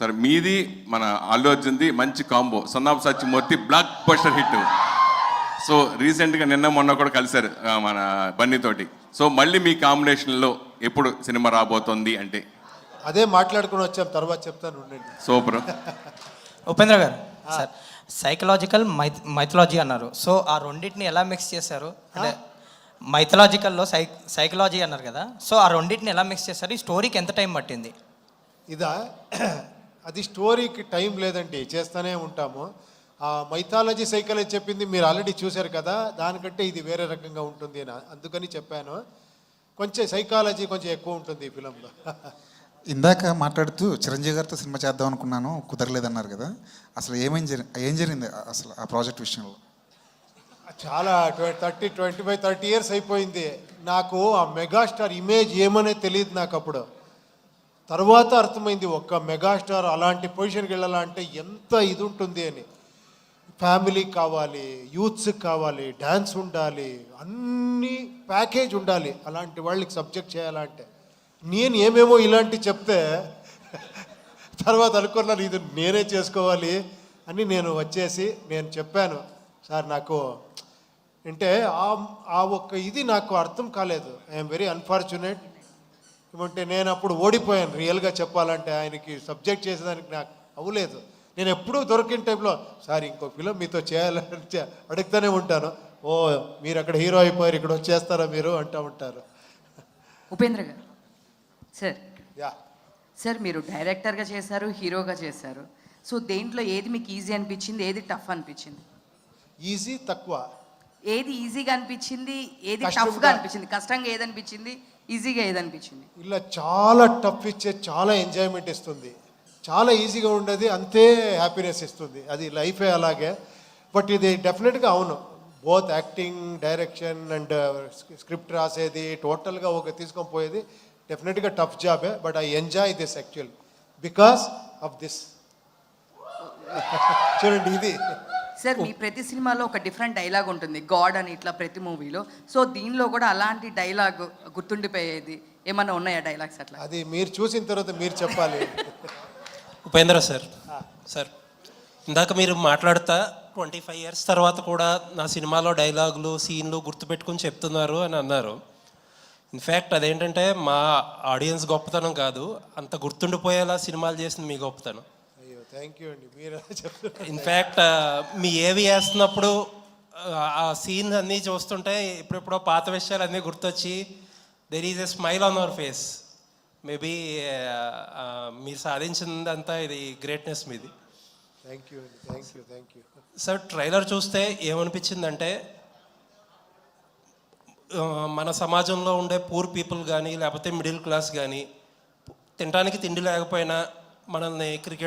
Sir మీది మన అల్లు అర్జున్ది మంచి combo, son of Satyamurthy block buster hit. So రీసెంట్గా నిన్న మొన్న కూడా కలిశారు మన బన్నీతోటి. సో మళ్ళీ మీ కాంబినేషన్లో ఎప్పుడు సినిమా రాబోతోంది అంటే? అదే మాట్లాడుకుని వచ్చాం, తర్వాత చెప్తాను ఉండండి. సూపర్. ఉపేంద్ర గారు సార్, సైకలాజికల్ మైథలాజీ అన్నారు. సో ఆ రెండింటిని ఎలా మిక్స్ చేశారు? అంటే మైథలాజికల్లో సైకలాజీ అన్నారు కదా, సో ఆ రెండింటిని ఎలా మిక్స్ చేశారు? ఈ స్టోరీకి ఎంత టైం పట్టింది? ఇదా అది స్టోరీకి టైం లేదండి, చేస్తూనే ఉంటాము. ఆ మైథాలజీ సైకాలజీ చెప్పింది మీరు ఆల్రెడీ చూశారు కదా, దానికంటే ఇది వేరే రకంగా ఉంటుంది అని అందుకని చెప్పాను. కొంచెం సైకాలజీ కొంచెం ఎక్కువ ఉంటుంది ఈ ఫిలంలో. ఇందాక మాట్లాడుతూ చిరంజీవి గారితో సినిమా చేద్దాం అనుకున్నాను, కుదరలేదన్నారు కదా, అసలు ఏం జరిగింది అసలు ఆ ప్రాజెక్ట్ విషయంలో? చాలా 25-30 ఇయర్స్ అయిపోయింది. నాకు ఆ మెగాస్టార్ ఇమేజ్ ఏమనే తెలియదు నాకు అప్పుడు. తర్వాత అర్థమైంది, ఒక్క మెగాస్టార్ అలాంటి పొజిషన్కి వెళ్ళాలంటే ఎంత ఇది ఉంటుంది అని. ఫ్యామిలీ కావాలి, యూత్స్ కావాలి, డ్యాన్స్ ఉండాలి, అన్ని ప్యాకేజ్ ఉండాలి అలాంటి వాళ్ళకి సబ్జెక్ట్ చేయాలంటే. నేను ఏమేమో ఇలాంటివి చెప్తే తర్వాత అనుకున్నాను ఇది నేనే చేసుకోవాలి అని. నేను వచ్చేసి నేను చెప్పాను, సార్ నాకు అంటే ఆ ఒక్క ఇది నాకు అర్థం కాలేదు. I'm very unfortunate. ఏమంటే నేను అప్పుడు ఓడిపోయాను రియల్గా చెప్పాలంటే. ఆయనకి సబ్జెక్ట్ చేసేదానికి నాకు అవ్వలేదు. నేను ఎప్పుడూ దొరికిన టైంలో సార్ ఇంకో ఫిలం మీతో చేయాలని అడుగుతూనే ఉంటాను. ఓ మీరు అక్కడ హీరో అయిపోయారు, ఇక్కడ వచ్చేస్తారా మీరు అంటూ ఉంటారు. ఉపేంద్ర గారు సార్, యా సార్ మీరు డైరెక్టర్గా చేశారు, హీరోగా చేశారు. సో దేంట్లో ఏది మీకు ఈజీ అనిపించింది, ఏది టఫ్ అనిపించింది? ఈజీ తక్కువ. ఏది ఈజీగా అనిపించింది, ఏది కష్టంగా. టఫ్గా అనిపించింది? కష్టంగా ఏది అనిపించింది, ఈజీగా ఏది అనిపించింది? ఇలా చాలా టఫ్ ఇచ్చే చాలా ఎంజాయ్మెంట్ ఇస్తుంది, చాలా ఈజీగా ఉండేది అంతే హ్యాపీనెస్ ఇస్తుంది. అది లైఫే అలాగే. బట్ ఇది డెఫినెట్గా అవును, both acting, direction and script రాసేది టోటల్గా ఒక తీసుకొని పోయేది డెఫినెట్గా టఫ్ జాబే. But I enjoy this actual because of this. చూడండి ఇది సార్ మీ ప్రతి సినిమాలో ఒక డిఫరెంట్ డైలాగ్ ఉంటుంది, గాడ్ అని ఇట్లా ప్రతి మూవీలో. సో దీనిలో కూడా అలాంటి డైలాగ్ గుర్తుండిపోయేది ఏమన్నా ఉన్నాయా డైలాగ్స్ అట్లా? అది మీరు చూసిన తర్వాత మీరు చెప్పాలి. ఉపేంద్ర సార్, సార్ ఇందాక మీరు మాట్లాడుతా 25 ఇయర్స్ తర్వాత కూడా నా సినిమాలో డైలాగులు, సీన్లు గుర్తుపెట్టుకుని చెప్తున్నారు అని అన్నారు. ఇన్ఫ్యాక్ట్ అదేంటంటే మా ఆడియన్స్ గొప్పతనం కాదు, అంత గుర్తుండిపోయేలా సినిమాలు చేసింది మీ గొప్పతనం. అయ్యో థ్యాంక్ యూ అండి, మీరు చెప్తున్నారు. ఇన్ఫ్యాక్ట్ మీ ఏవి వేస్తున్నప్పుడు ఆ సీన్ అన్నీ చూస్తుంటే ఇప్పుడెప్పుడో పాత విషయాలు అన్నీ గుర్తొచ్చి there is a smile on hour face. Maybe మీరు సాధించిందంతా ఇది గ్రేట్నెస్ మీది. థ్యాంక్ యూ అండి, థ్యాంక్ యూ. సార్ ట్రైలర్ చూస్తే ఏమనిపించిందంటే మన సమాజంలో ఉండే పూర్ పీపుల్ కానీ లేకపోతే మిడిల్ క్లాస్ కానీ తినడానికి తిండి లేకపోయినా మనల్ని క్రికెట్